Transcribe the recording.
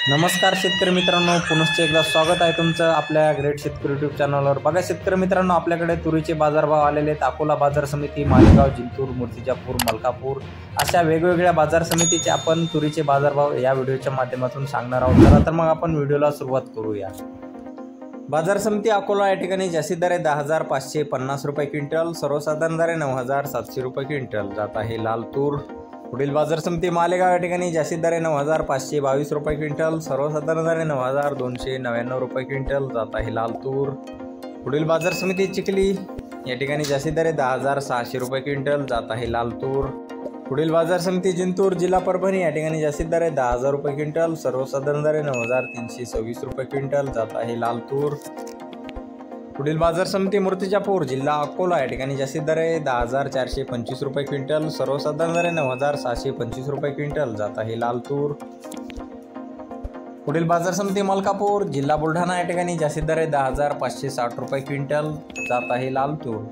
नमस्कार शेतकरी मित्रांनो, पुनश्च एकदा स्वागत आहे तुमचं आपल्या ग्रेट शेतकरी यूट्यूब चॅनलवर। बघा शेतकरी मित्रांनो, आपल्याकडे तुरीचे बाजारभाव आलेले आहेत। अकोला बाजार समिती, मालेगाव, जिंतूर, मूर्तिजापूर, मलकापूर अशा वेगवेगळ्या बाजार समितीचे आपण तुरीचे बाजारभाव या व्हिडिओच्या माध्यमातून सांगणार आहोत। चला तर मग आपण व्हिडिओला सुरुवात करूया। बाजार समिती अकोला या ठिकाणी जास्तीत दर 10,550 रुपये क्विंटल, सर्वसाधारण दर 9,700 रुपये क्विंटल जात आहे लाल तूर। पुढील बाजार समिती मालेगाव या ठिकाणी जास्तीत दर 9,522 रुपये क्विंटल, सर्वसाधारण दर 9,299 रुपये क्विंटल जात आहे लाल तूर। पुढील बाजार समिती चिखली या ठिकाणी जास्तीत दर 10,600 रुपये क्विंटल जात आहे लाल तूर। पुढील बाजार समिती जिंतूर जिल्हा परभणी या ठिकाणी जास्तीत दर 10,000 रुपये क्विंटल, सर्वसाधारण दर 9,326 रुपये क्विंटल जात आहे लाल तूर। पुढील बाजार समिती मूर्तिजापूर जिल्हा अकोला या ठिकाणी जास्तीत दर 10,425 रुपये क्विंटल, सर्वसाधारण दर 9,725 रुपये क्विंटल जात आहे लाल तूर। पुढील बाजार समिती मलकापूर जिल्हा बुलढाणा या ठिकाणी जास्तीत दर 10,560 रुपये क्विंटल जात आहे लाल तूर।